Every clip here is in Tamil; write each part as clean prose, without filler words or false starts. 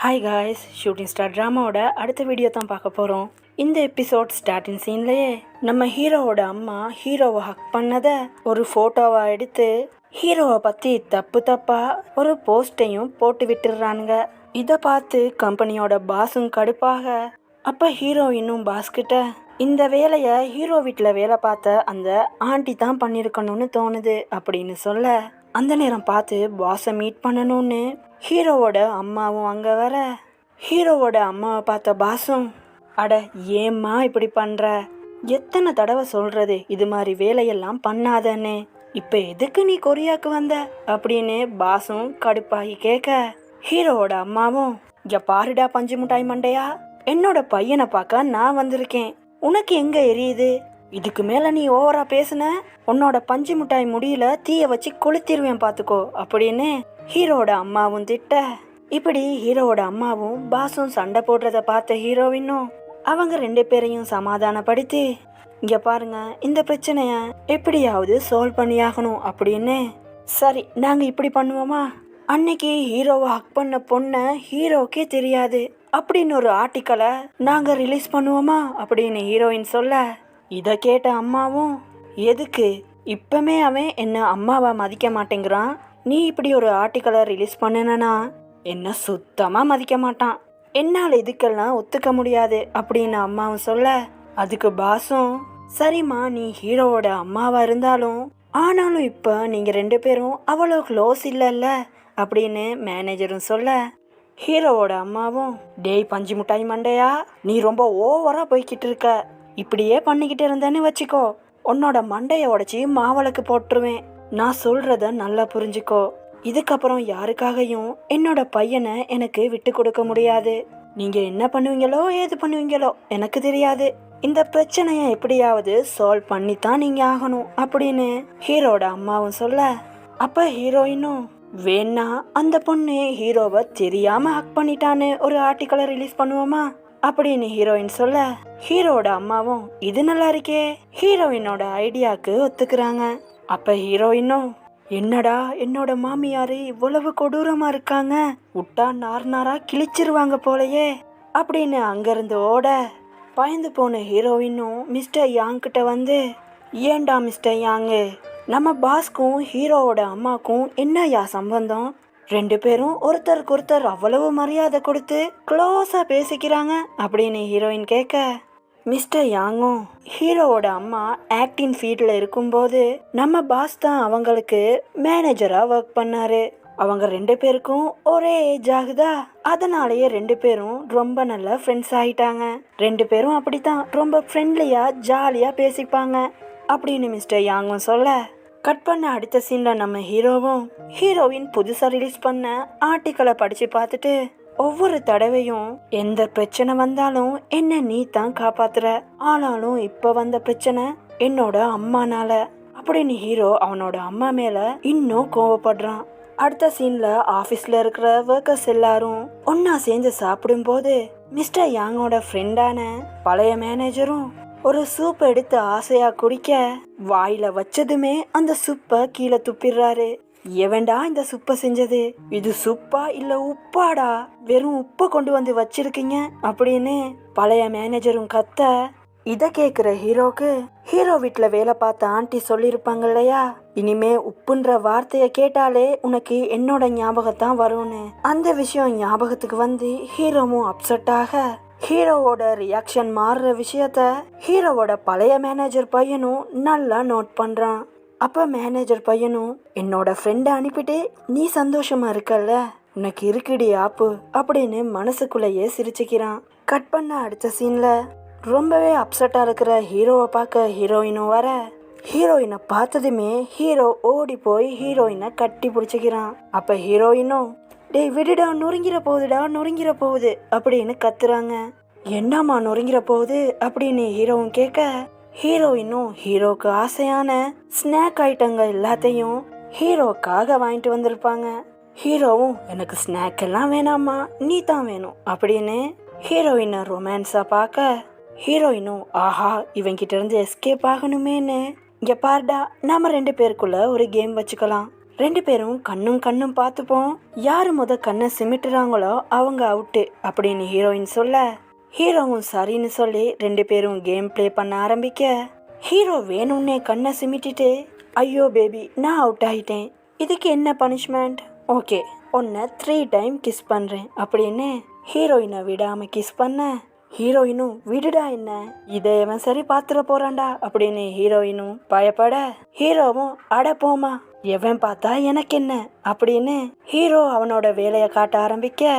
ஹாய் காய்ஸ், ஷூட்டிங் ஸ்டார் ட்ராமாவோட அடுத்த வீடியோ தான் பார்க்க போகிறோம். இந்த எபிசோட் ஸ்டார்டிங் சீன்லேயே நம்ம ஹீரோவோட அம்மா ஹீரோவை ஹக் பண்ணதை ஒரு ஃபோட்டோவை எடுத்து ஹீரோவை பற்றி தப்பாக ஒரு போஸ்ட்டையும் போட்டு விட்டுடுறானுங்க. இதை பார்த்து கம்பெனியோட பாஸும் கடுப்பாக, அப்போ ஹீரோயினும் பாஸ்கிட்ட இந்த வேலையை ஹீரோ வீட்டில் வேலை பார்த்த அந்த ஆண்டி தான் பண்ணியிருக்கணும்னு தோணுது அப்படின்னு சொல்ல, அந்த நேரம் பார்த்து பாஸை மீட் பண்ணணும்னு ஹீரோவோட அம்மாவும் அங்கே வர, ஹீரோவோட அம்மாவை பார்த்த பாஸும், அட ஏம்மா இப்படி பண்ணுற, எத்தனை தடவை சொல்கிறது இது மாதிரி வேலையெல்லாம் பண்ணாதன்னு, இப்போ எதுக்கு நீ கொரியாவுக்கு வந்த அப்படின்னு பாஸும் கடுப்பாகி கேட்க, ஹீரோவோட அம்மாவும், இங்கே பாருடா பஞ்சு மிட்டாய் மண்டையா, என்னோட பையனை பார்க்க நான் வந்திருக்கேன், உனக்கு எங்கே எரியுது, இதுக்கு மேலே நீ ஓவரா பேசுன உன்னோட பஞ்சு மிட்டாய் முடியல தீயை வச்சு கொளுத்திடுவேன் பார்த்துக்கோ அப்படின்னு ஹீரோவோட அம்மாவும் திட்ட, இப்படி ஹீரோவோட அம்மாவும் பாஸும் சண்டை போடுறத பார்த்த ஹீரோவினும் அவங்க ரெண்டு பேரையும் சமாதானப்படுத்தி, இங்க பாருங்க இந்த பிரச்சனைய எப்படியாவது சால்வ் பண்ணியாகணும் அப்படின்னு, சரி நாங்க இப்படி பண்ணுவோமா, அன்னைக்கு ஹீரோவை ஹக் பண்ண பொண்ணை ஹீரோக்கே தெரியாது அப்படின்னு ஒரு ஆர்டிக்கலை நாங்க ரிலீஸ் பண்ணுவோமா அப்படின்னு ஹீரோயின் சொல்ல, இதை கேட்ட அம்மாவும், எதுக்கு இப்பமே அவன் என்ன அம்மாவை மதிக்க மாட்டேங்கிறான், நீ இப்படி ஒரு ஆர்டிக்கலை ரிலீஸ் பண்ணனா என்ன சுத்தமாக மதிக்க மாட்டான், என்னால் இதுக்கெல்லாம் ஒத்துக்க முடியாது அப்படின்னு அம்மாவும் சொல்ல, அதுக்கு பாஸும், சரிம்மா நீ ஹீரோவோட அம்மாவா இருந்தாலும் ஆனாலும் இப்போ நீங்கள் ரெண்டு பேரும் அவ்வளோ க்ளோஸ் இல்லைல்ல அப்படின்னு மேனேஜரும் சொல்ல, ஹீரோவோட அம்மாவும், டேய் பஞ்சு மிட்டாய் மண்டையா நீ ரொம்ப ஓவராக போய்கிட்டு இருக்க, இப்படியே பண்ணிக்கிட்டு இருந்தேன்னு வச்சுக்கோ உன்னோட மண்டையை உடச்சி மாவளுக்கு போட்டுருவேன், நான் சொல்றத நல்லா புரிஞ்சுக்கோ, இதுக்கப்புறம் யாருக்காகவும் என்னோட பையனை எனக்கு விட்டு கொடுக்க முடியாது, நீங்க என்ன பண்ணுவீங்களோ ஏது பண்ணுவீங்களோ எனக்கு தெரியாது, இந்த பிரச்சனையை எப்படியாவது சால்வ் பண்ணித்தான் நீங்க ஆகணும் அப்படின்னு ஹீரோட அம்மாவும் சொல்ல, அப்ப ஹீரோயினும், வேணா அந்த பொண்ணு ஹீரோவை தெரியாம ஹக் பண்ணிட்டான்னு ஒரு ஆர்டிக்கலை ரிலீஸ் பண்ணுவோமா அப்படின்னு ஹீரோயின் சொல்ல, ஹீரோட அம்மாவும் இது நல்லா இருக்கே ஹீரோயினோட ஐடியாவுக்கு ஒத்துக்கிறாங்க. அப்ப ஹீரோயினும், என்னடா என்னோட மாமியாரு இவ்வளவு கொடூரமா இருக்காங்க, விட்டா நார்னாரா கிழிச்சிருவாங்க போலயே அப்படின்னு அங்கிருந்து ஓட, பயந்து போன ஹீரோயினும் மிஸ்டர் யாங் கிட்ட வந்து, ஏண்டா மிஸ்டர் யாங்கு, நம்ம பாஸ்க்கும் ஹீரோவோட அம்மாக்கும் என்னையா சம்பந்தம், ரெண்டு பேரும் ஒருத்தருக்கு ஒருத்தர் அவ்வளவு மரியாதை கொடுத்து க்ளோஸா பேசிக்கிறாங்க அப்படின்னு ஹீரோயின் கேட்க, மிஸ்டர் யாங்கும், ஹீரோவோட அம்மா ஆக்டிங் ஃபீல்டில் இருக்கும்போது நம்ம பாஸ் தான் அவங்களுக்கு மேனேஜராக ஒர்க் பண்ணாரு, அவங்க ரெண்டு பேருக்கும் ஒரே ஏஜ் ஆகுதா, அதனாலேயே ரெண்டு பேரும் ரொம்ப நல்ல ஃப்ரெண்ட்ஸ் ஆகிட்டாங்க, ரெண்டு பேரும் அப்படித்தான் ரொம்ப ஃப்ரெண்ட்லியாக ஜாலியாக பேசிப்பாங்க அப்படின்னு மிஸ்டர் யாங்கும் சொல்ல, கட் பண்ண அடுத்த சீன்ல நம்ம ஹீரோவும் ஹீரோயின் புதுசா ரிலீஸ் பண்ண ஆர்டிக்கலை படிச்சு பார்த்துட்டு, ஒவ்வொரு தடவையும் எந்த பிரச்சனை வந்தாலும் என்ன நீ தான் காப்பாத்துற, ஆனாலும் இப்ப வந்த பிரச்சனை என்னோட அம்மானால அப்படின்னு ஹீரோ அவனோட அம்மா மேல இன்னும் கோவப்படுறான். அடுத்த சீன்ல ஆபீஸ்ல இருக்கிற ஒர்க்கர்ஸ் எல்லாரும் ஒன்னா சேர்ந்து சாப்பிடும் போது மிஸ்டர் யாங்கோட ஃப்ரெண்டான பழைய மேனேஜரும் ஒரு சூப் எடுத்து ஆசையா குடிக்க, வாயில வச்சதுமே அந்த சூப்பை கீழே துப்பிடுறாரு. எவன்டா இந்த சூப்பை செஞ்சது, இது சூப்பா இல்ல உப்பாடா, வெறும் உப்பை கொண்டு வந்து வச்சிருக்கீங்க அப்படின்னு பழைய மேனேஜரும் கத்த, இத கேக்குற ஹீரோக்கு ஹீரோ வீட்டுல வேலை பார்த்த ஆண்டி சொல்லிருப்பாங்க இல்லையா, இனிமே உப்புன்ற வார்த்தைய கேட்டாலே உனக்கு என்னோட ஞாபகத்தான் வரும்னு, அந்த விஷயம் ஞாபகத்துக்கு வந்து ஹீரோவும் அப்செட் ஆக, ஹீரோவோட ரியாக்ஷன் மாறுற விஷயத்த ஹீரோவோட பழைய மேனேஜர் பையனும் நல்லா நோட் பண்றான். அப்ப மேனேஜர் பையனும், என்னோட ஃப்ரெண்டை அனுப்பிட்டு நீ சந்தோஷமா இருக்கல்ல, உனக்கு இருக்குடி ஆப்பு அப்படின்னு மனசுக்குள்ளேயே சிரிச்சுக்கிறான். கட் பண்ண அடுத்த சீன்ல ரொம்பவே அப்செட்டா இருக்கிற ஹீரோவை பார்க்க ஹீரோயினும் வர, ஹீரோயினை பார்த்ததுமே ஹீரோ ஓடி போய் ஹீரோயினை கட்டி பிடிச்சிக்கிறான். அப்ப ஹீரோயினும், டேய் விடுடா நொறுங்கிற போகுது அப்படின்னு கத்துறாங்க. என்னம்மா நொறுங்கிற போகுது அப்படின்னு ஹீரோவும் கேட்க, ஹீரோயினும் ஹீரோக்கு ஆசையான ஸ்நாக் ஐட்டங்கள் எல்லாத்தையும் ஹீரோக்காக வாங்கிட்டு வந்திருப்பாங்க. ஹீரோவும், எனக்கு ஸ்நாக் எல்லாம் வேணாமா நீ தான் வேணும் அப்படின்னு ஹீரோயினை ரொமான்ஸா பார்க்க, ஹீரோயினும், ஆஹா இவங்கிட்ட இருந்து எஸ்கேப் ஆகணுமேன்னு, இங்க பாருடா நாம ரெண்டு பேருக்குள்ள ஒரு கேம் வச்சுக்கலாம், 2 பேரும் கண்ணும் கண்ணும் பார்த்துப்போம், யாரு கண்ணை சிமிட்டுறாங்களோ அவங்க அவுட்டு அப்படின்னு ஹீரோயின் சொல்ல, ஹீரோவும் சரின்னு சொல்லி 2 பேரும் கேம் பிளே பண்ண ஆரம்பிக்க, ஹீரோ வேணும்னே கண்ணை சிமிட்டிட்டு, ஐயோ பேபி நான் அவுட் ஆயிட்டேன், இதுக்கு என்ன பனிஷ்மெண்ட், ஓகே உன்னை 3 டைம் கிஸ் பண்றேன் அப்படின்னு ஹீரோயினை விடாம கிஸ் பண்ண, ஹீரோயினும் விடுடா என்ன இதை இவன் சரி பாத்துற போறான்டா அப்படின்னு ஹீரோயினும் பயப்பட, ஹீரோவும் அட போமா எவன் பார்த்தா எனக்கு என்ன அப்படின்னு ஹீரோ அவனோட வேலையை காட்ட ஆரம்பிக்க,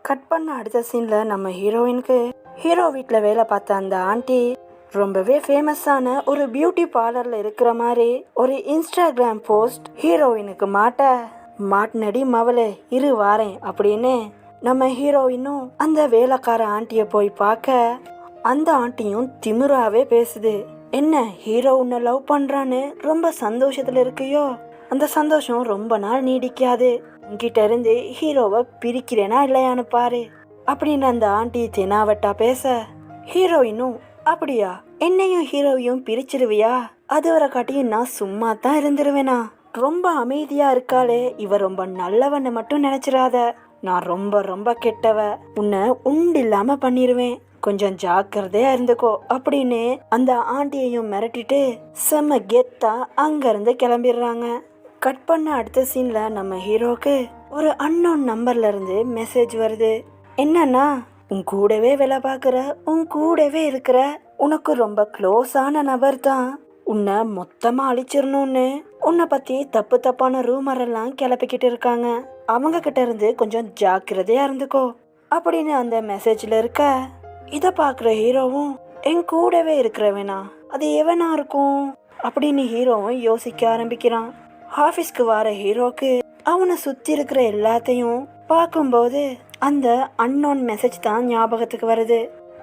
கட் பண்ண அடுத்த சீன்ல நம்ம ஹீரோயினுக்கு ஹீரோ வீட்டில் வேலை பார்த்த அந்த ஆண்டி ரொம்பவே ஃபேமஸான ஒரு பியூட்டி பார்லர்ல இருக்கிற மாதிரி ஒரு இன்ஸ்டாகிராம் போஸ்ட் ஹீரோயினுக்கு மாட்டினடி மவளே இரு வாரேன் அப்படின்னு நம்ம ஹீரோயினும் அந்த வேலைக்கார ஆண்டியை போய் பார்க்க, அந்த ஆண்டியும் திமிராவே பேசுது. என்ன ஹீரோ உன்னை லவ் பண்றான்னு ரொம்ப சந்தோஷத்துல இருக்கியோ, அந்த சந்தோஷம் ரொம்ப நாள் நீடிக்காது, உன்கிட்ட இருந்து ஹீரோவை பிரிக்கிறேனா இல்லையான்னு பாரு அப்படின்னு அந்த ஆண்டி தெனாவட்டா பேச, ஹீரோயினும் அப்படியா என்னையும் ஹீரோவையும் பிரிச்சிருவியா, அதுவரை காட்டியும் நான் சும்மா தான் இருந்துருவேனா, ரொம்ப அமைதியா இருக்காளே இவ ரொம்ப நல்லவன்னு மட்டும் நினைச்சிடாத, நான் ரொம்ப ரொம்ப கெட்டவ, உன்னை உண்டில்லாம பண்ணிருவேன், கொஞ்சம் ஜாக்கிரதையா இருந்துக்கோ அப்படின்னு அந்த ஆண்டியையும் மிரட்டிட்டு செம்ம கெத்தா அங்க இருந்து கிளம்பிடுறாங்க. கட் பண்ண அடுத்த சீன்ல நம்ம ஹீரோக்கு ஒரு அன்னோன் நம்பர்ல இருந்து மெசேஜ் வருது. என்னன்னா, உன் கூடவே வேலை பார்க்குற, உன் கூடவே இருக்கிற உனக்கு ரொம்ப க்ளோஸான நபர் தான் உன்னை மொத்தமா அழிச்சிடணும்னு உன்னை பத்தி தப்பு தப்பான ரூமர் எல்லாம் கிளப்பிக்கிட்டு இருக்காங்க, அவங்க கிட்ட இருந்து கொஞ்சம் ஜாக்கிரதையா இருந்துக்கோ அப்படின்னு அந்த மெசேஜ்ல இருக்க, இத பாக்குற ஹீரோவும் என் கூடவே இருக்கிறவனா அது எவனா இருக்கும் அப்படின்னு ஹீரோவும் யோசிக்க ஆரம்பிக்கிறான். ஆபீஸ்க்கு வர ஹீரோக்கு அவனை சுத்தி இருக்கிற எல்லாத்தையும் பார்க்கும்போது அந்த அன்னோன் மெசேஜ் தான் ஞாபகத்துக்கு வருது.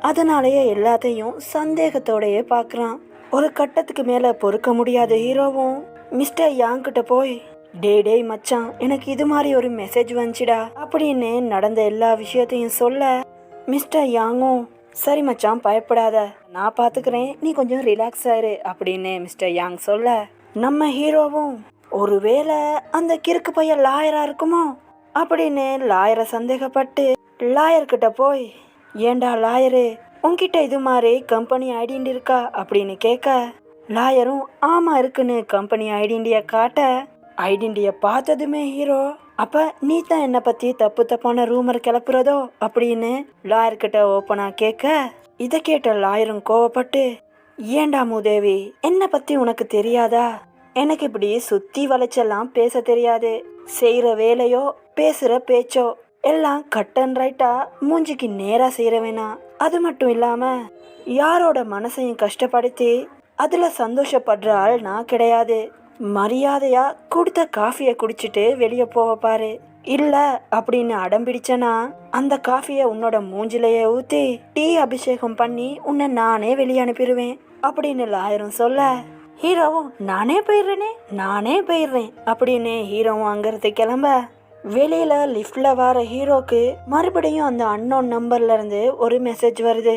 அதனாலேயே எல்லாத்தையும் சந்தேகத்தோடயே பாக்குறான். ஒரு கட்டத்துக்கு மேல பொறுக்க முடியாத ஹீரோவும் மிஸ்டர் யாங் கிட்ட போய், டேய் மச்சான் எனக்கு இது மாதிரி ஒரு மெசேஜ் வந்துச்சுடா அப்படின்னு நடந்த எல்லா விஷயத்தையும் சொல்ல, மிஸ்டர் யாங்கும் சரி மச்சான் பயப்படாத நான் பாத்துக்கிறேன், நீ கொஞ்சம் ரிலாக்ஸ் ஆயிரு அப்படின்னு மிஸ்டர் யாங் சொல்ல, நம்ம ஹீரோவும் ஒருவேளை அந்த கிறுக்கு பையன் லாயரா இருக்குமோ அப்படின்னு லாயரை சந்தேகப்பட்டு லாயர்கிட்ட போய், ஏண்டா லாயரு உன்கிட்ட இது மாதிரி கம்பெனி ஐடென்டி இருக்கா அப்படின்னு கேட்க, லாயரும் ஆமா இருக்குன்னு கம்பெனி ஐடென்டியை காட்ட, ஐடென்டியை பார்த்ததுமே ஹீரோ அப்ப நீ தான் என்னை பத்தி தப்பு தப்பான ரூமர் கிளப்புறதோ அப்படின்னு லாயர்கிட்ட ஓப்பனா கேட்க, இதை கேட்ட லாயரும் கோவப்பட்டு, ஏண்டா மூதேவி என்னை பத்தி உனக்கு தெரியாதா, எனக்கு இப்படி சுத்தி வளைச்செல்லாம் பேச தெரியாது, செய்யற வேலையோ பேசுற பேச்சோ எல்லாம் கட் அண்ட் ரைட்டா மூஞ்சிக்கு நேரா செய்யறவேனா, அது மட்டும் இல்லாம யாரோட மனசையும் கஷ்டப்படுத்தி அதுல சந்தோஷப்படுற ஆள் நான் கிடையாது, மரியாதையா கொடுத்த காஃபியை குடிச்சிட்டு வெளியே போவ பாரு, இல்ல அப்படின்னு அடம்பிடிச்சனா அந்த காஃபியை உன்னோட மூஞ்சிலேயே ஊத்தி டீ அபிஷேகம் பண்ணி உன்னை நானே வெளியே அனுப்பிடுவேன் அப்படின்னு லாயரும் சொல்ல, ஹீரோவும் நானே போயிடுறேன் அப்படின்னு ஹீரோவும் அங்கிருந்து கிளம்ப, வெளியில லிஃப்ட்ல வர ஹீரோக்கு மறுபடியும் அந்த அன்னோன் நம்பர்ல இருந்து ஒரு மெசேஜ் வருது.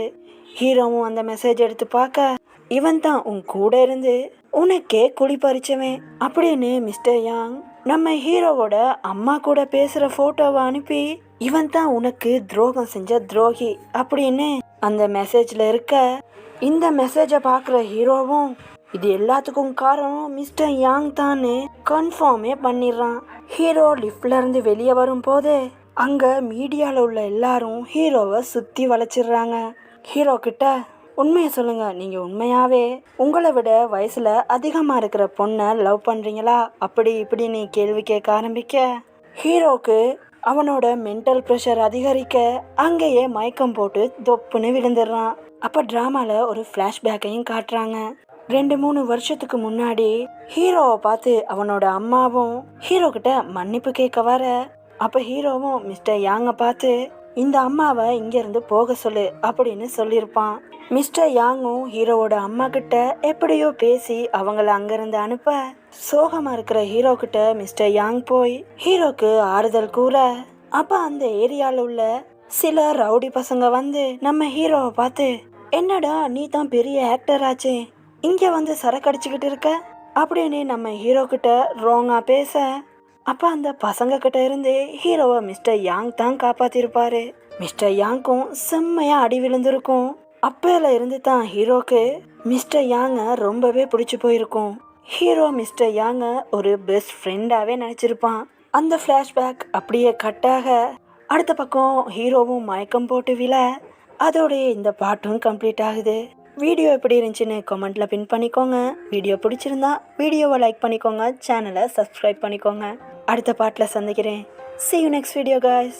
ஹீரோவும் அந்த மெசேஜ் எடுத்து பார்க்க, இவன் தான் உன் கூட இருந்து உனக்கே குழி பறிச்சவன் அப்படின்னு மிஸ்டர் யாங் நம்ம ஹீரோவோட அம்மா கூட பேசுற போட்டோவை அனுப்பி, இவன் தான் உனக்கு துரோகம் செஞ்ச துரோகி அப்படின்னு அந்த மெசேஜ்ல இருக்க, இந்த மெசேஜை பார்க்குற ஹீரோவும் இது எல்லாத்துக்கும் காரணம் மிஸ்டர் யாங் தான்னு கன்ஃபார்மே பண்ணிடுறான். ஹீரோ லிஃப்ட்ல இருந்து வெளியே வரும்போது அங்க மீடியால உள்ள எல்லாரும் ஹீரோவை சுத்தி வளைச்சிடுறாங்க. ஹீரோ கிட்ட, உண்மையை சொல்லுங்க, நீங்க உண்மையாவே உங்களை விட வயசுல அதிகமா இருக்கிற பொண்ணை லவ் பண்றீங்களா அப்படி இப்படின்னு கேள்வி கேட்க ஆரம்பிக்க, ஹீரோக்கு அவனோட மென்டல் ப்ரெஷர் அதிகரிக்க அங்கேயே மயக்கம் போட்டு தொப்புன்னு விழுந்துடுறான். அப்ப டிராமால ஒரு ஃபிளாஷ்பேக்கையும் காட்டுறாங்க. 2-3 வருஷத்துக்கு முன்னாடி ஹீரோவை பார்த்து அவனோட அம்மாவும் ஹீரோ கிட்ட மன்னிப்பு கேட்க வர, அப்ப ஹீரோவும் மிஸ்டர் யாங்கை பார்த்து இந்த அம்மாவை இங்க இருந்து போக சொல்லு அப்படின்னு சொல்லியிருப்பான். மிஸ்டர் யாங்கும் ஹீரோவோட அம்மா கிட்ட எப்படியோ பேசி அவங்கள அங்கிருந்து அனுப்ப, சோகமா இருக்கிற ஹீரோ கிட்ட மிஸ்டர் யாங் போய் ஹீரோக்கு ஆறுதல் கூற, அப்ப அந்த ஏரியால உள்ள சில ரவுடி பசங்க வந்து நம்ம ஹீரோவை பார்த்து, என்னடா நீ தான் பெரிய ஆக்டர் ஆச்சே, இங்க வந்து சரக்கு அடிச்சுக்கிட்டு இருக்க அப்படின்னு நம்ம ஹீரோ கிட்ட ரோங்கா பேச, அப்போ அந்த பசங்க கிட்ட இருந்து ஹீரோவை மிஸ்டர் யாங் தான் காப்பாத்திருப்பாரு. மிஸ்டர் யாங்க்கும் செம்மையா அடி விழுந்திருக்கும். அப்பையில இருந்து தான் ஹீரோக்கு மிஸ்டர் யாங்க ரொம்பவே பிடிச்சி போயிருக்கும். ஹீரோ மிஸ்டர் யாங்க ஒரு பெஸ்ட் ஃப்ரெண்டாவே நினைச்சிருப்பான். அந்த ஃப்ளாஷ்பேக் அப்படியே கட்டாக அடுத்த பக்கம் ஹீரோவும் மயக்கம் போட்டு விழ அதோடைய இந்த பாட்டும் கம்ப்ளீட் ஆகுது. வீடியோ எப்படி இருந்துச்சுன்னு கமெண்ட்ல பின் பண்ணிக்கோங்க. வீடியோ பிடிச்சிருந்தா வீடியோவை லைக் பண்ணிக்கோங்க, சேனலை சப்ஸ்கிரைப் பண்ணிக்கோங்க. அடுத்த பாட்டில் சந்திக்கிறேன். See you next video guys.